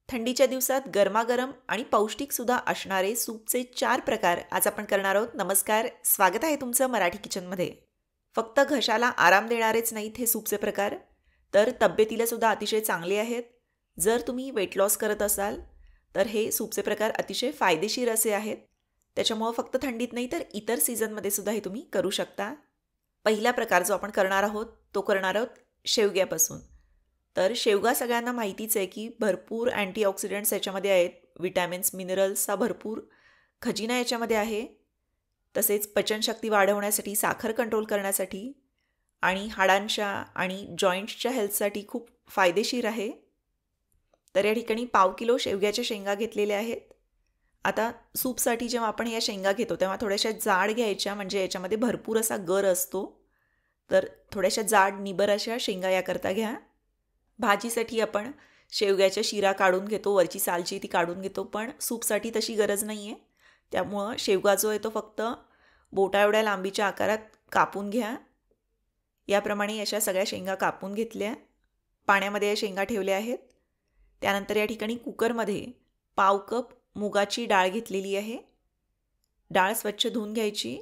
थंडीच्या दिवसात गरमागरम आणि पौष्टिकसुद्धा असणारे सूपचे 4 प्रकार आज आपण करणार आहोत. नमस्कार, स्वागत आहे तुमचं मराठी किचनमध्ये. फक्त घशाला आराम देणारेच नाहीत हे सूपचे प्रकार, तर तब्येतीलासुद्धा अतिशय चांगले आहेत. जर तुम्ही वेट लॉस करत असाल, तर हे सूपचे प्रकार अतिशय फायदेशीर असे आहेत. त्याच्यामुळं फक्त थंडीत नाही तर इतर सीझनमध्ये सुद्धा हे तुम्ही करू शकता. पहिला प्रकार जो आपण करणार आहोत, तो करणार आहोत शेवग्यापासून. तर शेवगा सगळ्यांना माहितीच आहे की भरपूर अँटीऑक्सिडंट्स याच्यामध्ये आहेत. विटॅमिन्स, मिनरल्सचा भरपूर खजिना याच्यामध्ये आहे. तसेच पचनशक्ती वाढवण्यासाठी, साखर कंट्रोल करण्यासाठी आणि हाडांच्या आणि जॉईंट्सच्या हेल्थसाठी खूप फायदेशीर आहे. तर या ठिकाणी 1/2 किलो शेवग्याच्या शेंगा घेतलेल्या आहेत. आता सूपसाठी जेव्हा आपण या शेंगा घेतो तेव्हा थोड्याशा जाड घ्यायच्या, म्हणजे याच्यामध्ये भरपूर असा गर असतो. तर थोड्याशा जाड निबर अशा शेंगा याकरता घ्या. भाजीसाठी आपण शेवग्याच्या शिरा काढून घेतो, वरची सालची ती काढून घेतो, पण सूपसाठी तशी गरज नाही आहे. त्यामुळं शेवगा जो आहे तो फक्त बोटा एवढ्या लांबीच्या आकारात कापून घ्या. याप्रमाणे अशा सगळ्या शेंगा कापून घेतल्या. पाण्यामध्ये या शेंगा ठेवल्या आहेत. त्यानंतर या ठिकाणी कुकरमध्ये 1/2 कप मुगाची डाळ घेतलेली आहे. डाळ स्वच्छ धुवून घ्यायची.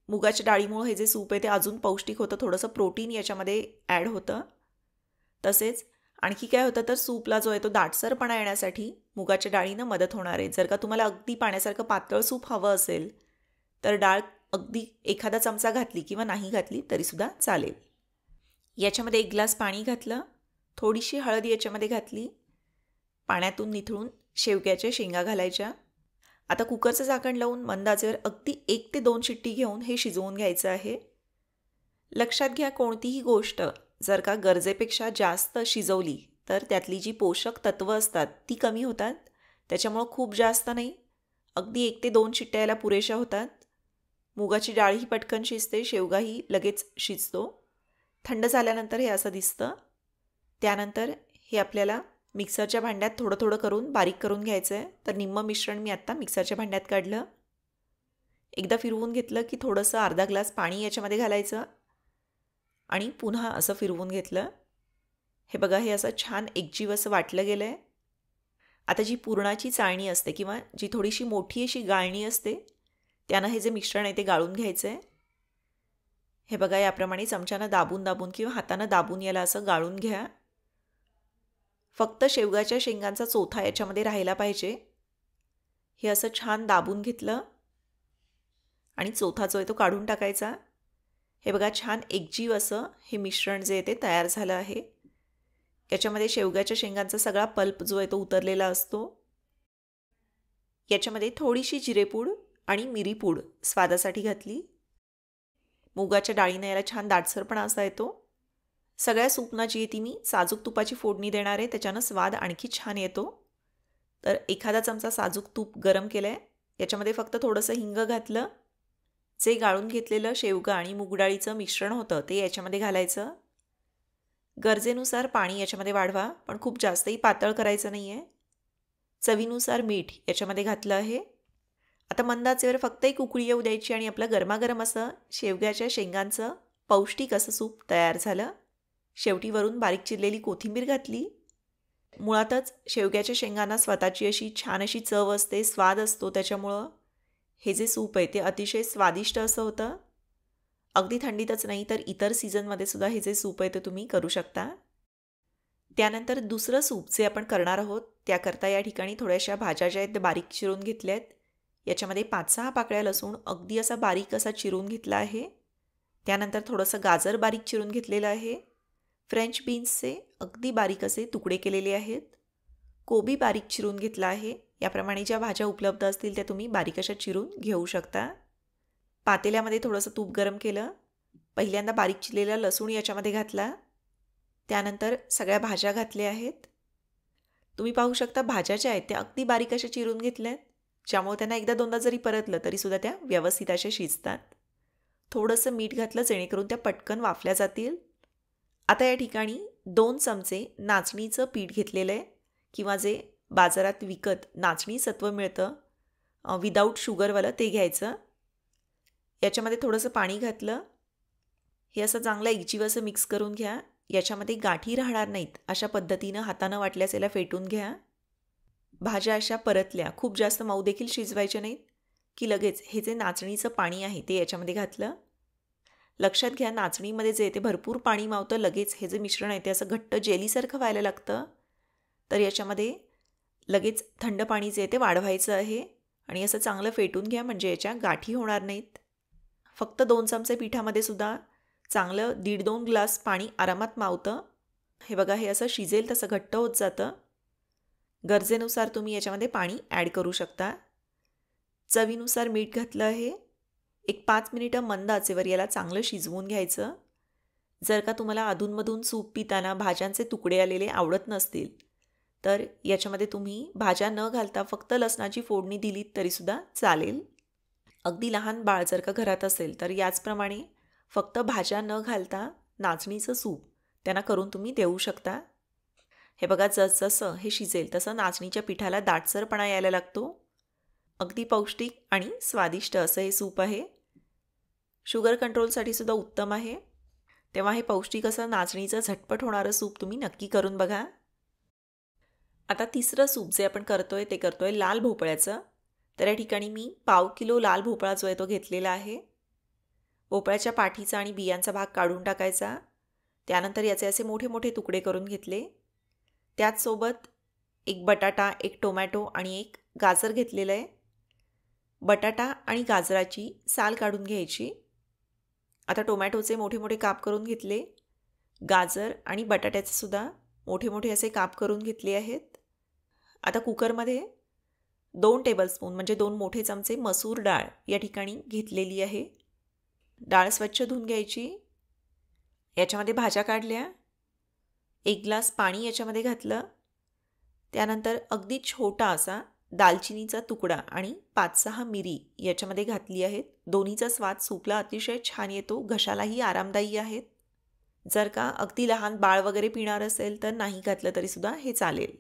मुगाच्या डाळीमुळे हे जे सूप आहे ते अजून पौष्टिक होतं, थोडंसं प्रोटीन याच्यामध्ये ॲड होतं. तसेच आणखी काय होतं तर सूपला जो आहे तो दाटसरपणा येण्यासाठी मुगाच्या डाळीनं मदत होणार आहे. जर का तुम्हाला अगदी पाण्यासारखं पातळ सूप हवं असेल तर डाळ अगदी एखादा चमचा घातली किंवा नाही घातली तरीसुद्धा चालेल. याच्यामध्ये 1 ग्लास पाणी घातलं, थोडीशी हळद याच्यामध्ये घातली. पाण्यातून निथळून शेवग्याच्या शेंगा घालायच्या. आता कुकरचं झाकण लावून मंद आचेवर अगदी 1 ते 2 शिट्टी घेऊन हे शिजवून घ्यायचं आहे. लक्षात घ्या, कोणतीही गोष्ट जर का गरजेपेक्षा जास्त शिजवली तर त्यातली जी पोषक तत्त्वं असतात ती कमी होतात. त्याच्यामुळं खूप जास्त नाही, अगदी 1 ते 2 शिट्ट्या याला पुरेशा होतात. मुगाची डाळही पटकन शिजते, शेवगाही लगेच शिजतो. थंड झाल्यानंतर हे असं दिसतं. त्यानंतर हे आपल्याला मिक्सरच्या भांड्यात थोडं थोडं करून बारीक करून घ्यायचं आहे. तर निम्म मिश्रण मी आत्ता मिक्सरच्या भांड्यात काढलं. एकदा फिरवून घेतलं की थोडंसं अर्धा ग्लास पाणी याच्यामध्ये घालायचं आणि पुन्हा असं फिरवून घेतलं. हे बघा, हे असं छान एकजीव असं वाटलं गेलं आहे. आता जी पुरणाची चाळणी असते किंवा जी थोडीशी मोठी अशी गाळणी असते त्यानं हे जे मिश्रण आहे ते गाळून घ्यायचं आहे. हे बघा, याप्रमाणे चमच्यानं दाबून दाबून किंवा हातानं दाबून याला असं गाळून घ्या. फक्त शेवगाच्या शेंगांचा चोथा याच्यामध्ये राहायला पाहिजे. हे असं छान दाबून घेतलं आणि चोथा जो आहे तो काढून टाकायचा. हे बघा, छान एकजीव असं हे मिश्रण जे आहे ते तयार झालं आहे. याच्यामध्ये शेवग्याच्या शेंगांचा सगळा पल्प जो आहे तो उतरलेला असतो. याच्यामध्ये थोडीशी जिरेपूड आणि मिरीपूड स्वादासाठी घातली. मुगाच्या डाळीनं याला छान दाटसरपणा असा येतो. सगळ्या सूपना जी आहे ती मी साजूक तुपाची फोडणी देणार आहे, त्याच्यानं स्वाद आणखी छान येतो. तर एखादा चमचा साजूक तूप गरम केलं आहे. याच्यामध्ये फक्त थोडंसं हिंग घातलं. जे गाळून घेतलेलं शेवगा आणि मूगडाळीचं मिश्रण होतं ते याच्यामध्ये घालायचं. गरजेनुसार पाणी याच्यामध्ये वाढवा, पण खूप जास्तही पातळ करायचं नाही आहे. चवीनुसार मीठ याच्यामध्ये घातलं आहे. आता मंद आचेवर फक्त एक उकळी येऊ द्यायची आणि आपलं गरमागरम असं शेवग्याच्या शेंगांचं पौष्टिक असं सूप तयार झालं. शेवटी वरून बारीक चिरलेली कोथिंबीर घातली. मुळातच शेवग्याच्या शेंगांना स्वतःची अशी छान अशी चव असते, स्वाद असतो. त्याच्यामुळं हे जे सूप आहे ते अतिशय स्वादिष्ट असं होतं. अगदी थंडीतच नाही तर इतर सीझनमध्ये सुद्धा हे जे सूप आहे ते तुम्ही करू शकता. त्यानंतर दुसरं सूप जे आपण करणार आहोत त्याकरता या ठिकाणी थोड्याशा भाज्या ज्या आहेत त्या बारीक चिरून घेतल्या आहेत. याच्यामध्ये 5-6 पाकळ्या लसूण अगदी असा बारीक असा चिरून घेतला आहे. त्यानंतर थोडंसं गाजर बारीक चिरून घेतलेलं आहे. फ्रेंच बीन्सचे अगदी बारीक असे तुकडे केलेले आहेत. कोबी बारीक चिरून घेतला आहे. याप्रमाणे ज्या भाज्या उपलब्ध असतील त्या तुम्ही बारीक अशा चिरून घेऊ शकता. पातेल्यामध्ये थोडंसं तूप गरम केलं. पहिल्यांदा बारीक चिरलेला लसूण याच्यामध्ये घातला. त्यानंतर सगळ्या भाज्या घातल्या आहेत. तुम्ही पाहू शकता भाज्या ज्या आहेत त्या अगदी बारीक अशा चिरून घेतल्या आहेत, ज्यामुळे त्यांना एकदा दोनदा जरी परतलं तरीसुद्धा त्या व्यवस्थित अशा शिजतात. थोडंसं मीठ घातलं जेणेकरून त्या पटकन वाफल्या जातील. आता या ठिकाणी 2 चमचे नाचणीचं पीठ घेतलेलं आहे किंवा जे बाजारात विकत नाचणी सत्व मिळतं विदाऊट शुगरवालं ते घ्यायचं. याच्यामध्ये थोडंसं पाणी घातलं. हे असं चांगलं एकजीव असं मिक्स करून घ्या. याच्यामध्ये गाठी राहणार नाहीत अशा पद्धतीनं हातानं वाटल्यास याला फेटून घ्या. भाज्या अशा परतल्या, खूप जास्त मऊ देखील शिजवायच्या नाहीत, की लगेच हे जे नाचणीचं पाणी आहे ते याच्यामध्ये घातलं. लक्षात घ्या, नाचणीमध्ये जे ते भरपूर पाणी मावतं, लगेच हे जे मिश्रण आहे ते असं घट्ट जेलीसारखं व्हायला लागतं. तर याच्यामध्ये लगेच थंड पाणी जे ते वाढवायचं आहे आणि असं चांगलं फेटून घ्या, म्हणजे याच्या गाठी होणार नाहीत. फक्त 2 चमचे पिठामध्ये सुद्धा चांगलं 1.5-2 ग्लास पाणी आरामात मावतं. हे बघा, हे असं शिजेल तसं घट्ट होत जातं. गरजेनुसार तुम्ही याच्यामध्ये पाणी ॲड करू शकता. चवीनुसार मीठ घातलं आहे. एक 5 मिनिटं मंद आचेवर याला चांगलं शिजवून घ्यायचं. जर का तुम्हाला अधूनमधून सूप पिताना भाज्यांचे तुकडे आलेले आवडत नसतील, तर याच्यामध्ये तुम्ही भाज्या न घालता फक्त लसणाची फोडणी दिलीत तरीसुद्धा चालेल. अगदी लहान बाळ जर का घरात असेल तर याचप्रमाणे फक्त भाज्या न घालता नाचणीचं सूप त्यांना करून तुम्ही देऊ शकता. हे बघा, जसजसं हे शिजेल तसं नाचणीच्या पिठाला दाटसरपणा यायला लागतो. अगदी पौष्टिक आणि स्वादिष्ट असं हे सूप आहे. शुगर कंट्रोलसाठी सुद्धा उत्तम आहे. तेव्हा हे पौष्टिक असं नाचणीचं झटपट होणारं सूप तुम्ही नक्की करून बघा. आता तिसरं सूप जे आपण करतोय ते करतोय लाल भोपळ्याचं. तर या ठिकाणी मी 1/2 किलो लाल भोपळा जो आहे तो घेतलेला आहे. भोपळ्याच्या पाठीचा आणि बियांचा भाग काढून टाकायचा. त्यानंतर याचे असे मोठे मोठे तुकडे करून घेतले. त्याचसोबत एक बटाटा, एक टोमॅटो आणि एक गाजर घेतलेलं आहे. बटाटा आणि गाजराची साल काढून घ्यायची. आता टोमॅटोचे मोठे मोठे काप करून घेतले. गाजर आणि बटाट्याचे सुद्धा मोठे मोठे असे काप करून घेतले आहेत. आता कुकरमध्ये 2 टेबलस्पून म्हणजे 2 मोठे चमचे मसूर डाळ या ठिकाणी घेतलेली आहे. डाळ स्वच्छ धुवून घ्यायची. याच्यामध्ये भाज्या काढल्या. 1 ग्लास पाणी याच्यामध्ये घातलं. त्यानंतर अगदी छोटा असा दालचिनीचा तुकडा आणि 5-6 मिरी याच्यामध्ये घातली आहेत. दोन्हीचा स्वाद सूपला अतिशय छान येतो, घशालाही आरामदायी आहेत. जर का अगदी लहान बाळ वगैरे पिणार असेल तर नाही घातलं तरीसुद्धा हे चालेल.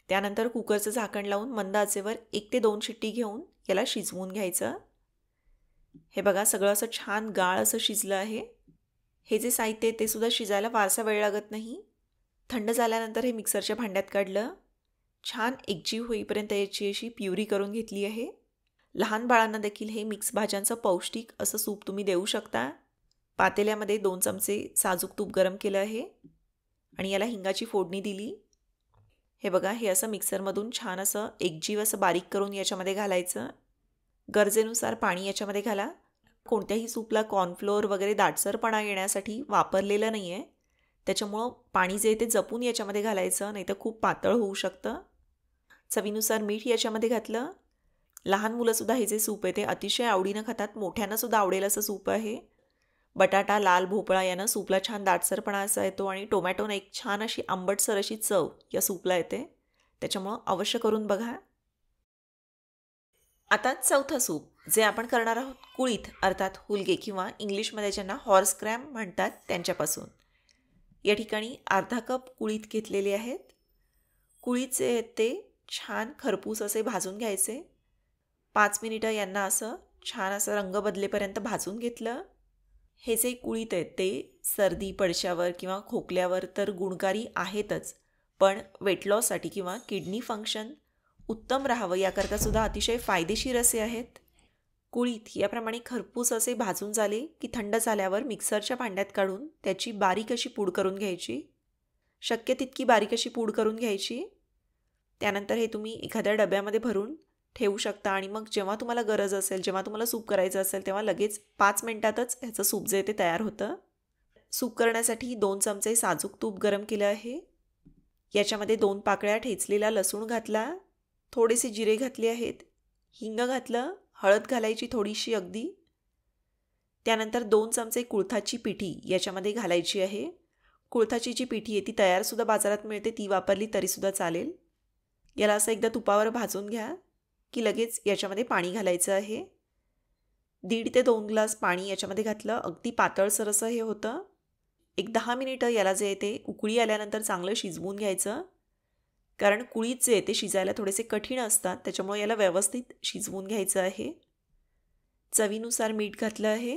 त्यानंतर कुकरचं झाकण लावून मंद आचेवर 1 ते 2 शिट्टी घेऊन याला शिजवून घ्यायचं. हे बघा, सगळं असं छान गाळ असं शिजलं आहे. हे जे साहित्य आहे ते सुद्धा शिजायला फारसा वेळ लागत नाही. थंड झाल्यानंतर हे मिक्सरच्या भांड्यात काढलं. छान एकजीव होईपर्यंत याची अशी प्युरी करून घेतली आहे. लहान बाळांना देखील हे मिक्स भाज्यांचं पौष्टिक असं सूप तुम्ही देऊ शकता. पातेल्यामध्ये 2 चमचे साजूक तूप गरम केलं आहे आणि याला हिंगाची फोडणी दिली. हे बघा, हे असं मिक्सरमधून छान असं एकजीव असं बारीक करून याच्यामध्ये घालायचं. गरजेनुसार पाणी याच्यामध्ये घाला. कोणत्याही सूपला कॉर्नफ्लोअर वगैरे दाटसरपणा येण्यासाठी वापरलेलं नाही आहे. त्याच्यामुळं पाणी जे ते जपून याच्यामध्ये घालायचं, नाही तर खूप पातळ होऊ शकतं. चवीनुसार मीठ याच्यामध्ये घातलं. लहान मुलंसुद्धा हे जे सूप आहे ते अतिशय आवडीनं खातात. मोठ्यांनासुद्धा आवडेल असं सूप आहे. बटाटा, लाल भोपळा यानं सूपला छान दाटसरपणा असा येतो आणि टोमॅटोनं एक छान अशी आंबटसर अशी चव या सूपला येते. त्याच्यामुळं अवश्य करून बघा. आता चौथं सूप जे आपण करणार आहोत कुळीथ अर्थात हुलगे किंवा इंग्लिशमध्ये ज्यांना हॉर्स क्रॅम म्हणतात त्यांच्यापासून. या ठिकाणी अर्धा कप कुळीथ घेतलेले आहेत. कुळीथ जे आहेत ते छान खरपूस असे भाजून घ्यायचे. 5 मिनिटं यांना असं छान असं रंग बदलेपर्यंत भाजून घेतलं. हे जे कुळीथ आहेत ते सर्दी, पडशावर किंवा खोकल्यावर तर गुणकारी आहेतच, पण वेट लॉससाठी किंवा किडनी फंक्शन उत्तम राहावं याकरता सुद्धा अतिशय फायदेशीर असे आहेत. कुळीथ याप्रमाणे खरपूस असे भाजून झाले की थंड झाल्यावर मिक्सरच्या भांड्यात काढून त्याची बारीक अशी पूड करून घ्यायची. शक्य तितकी बारीक अशी पूड करून घ्यायची. त्यानंतर हे तुम्ही एखाद्या डब्यामध्ये भरून ठेवू शकता आणि मग जेव्हा तुम्हाला गरज असेल, जेव्हा तुम्हाला सूप करायचं असेल तेव्हा लगेच 5 मिनिटातच ह्याचं सूप जे ते तयार होतं. सूप करण्यासाठी 2 चमचे साजूक तूप गरम केलं आहे. याच्यामध्ये 2 पाकळ्या ठेचलेला लसूण घातला. थोडेसे जिरे घातले आहेत. हिंग घातलं. हळद घालायची थोडीशी अगदी. त्यानंतर 2 चमचे कुळथाची पिठी याच्यामध्ये घालायची आहे. कुळथाची जी पिठी आहे ती तयारसुद्धा बाजारात मिळते, ती वापरली तरीसुद्धा चालेल. याला असं एकदा तुपावर भाजून घ्या की लगेच याच्यामध्ये पाणी घालायचं आहे. 1.5 ते 2 ग्लास पाणी याच्यामध्ये घातलं. अगदी पातळसर असं हे होतं. एक 10 मिनिटं याला जे आहे ते उकळी आल्यानंतर चांगलं शिजवून घ्यायचं. कारण कुळीथ जे आहे ते शिजायला थोडेसे कठीण असतात, त्याच्यामुळे याला व्यवस्थित शिजवून घ्यायचं आहे. चवीनुसार मीठ घातलं आहे.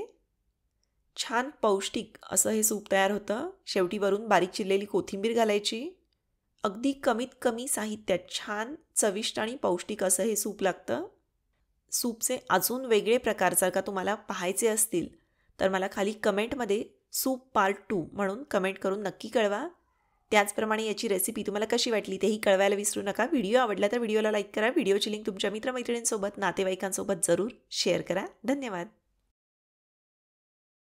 छान पौष्टिक असं हे सूप तयार होतं. शेवटी वरून बारीक चिरलेली कोथिंबीर घालायची अगदी कमीत कमी साहित्यात छान चविष्ट आणि पौष्टिक असं हे सूप लागतं. सूपचे अजून वेगळे प्रकार जर का तुम्हाला पाहायचे असतील तर मला खाली कमेंटमध्ये सूप पार्ट 2 म्हणून कमेंट करून नक्की कळवा. त्याचप्रमाणे याची रेसिपी तुम्हाला कशी वाटली तेही कळवायला विसरू नका. व्हिडिओ आवडला तर व्हिडिओला लाईक करा. व्हिडिओची लिंक तुमच्या मित्रमैत्रिणींसोबत नातेवाईकांसोबत जरूर शेअर करा. धन्यवाद.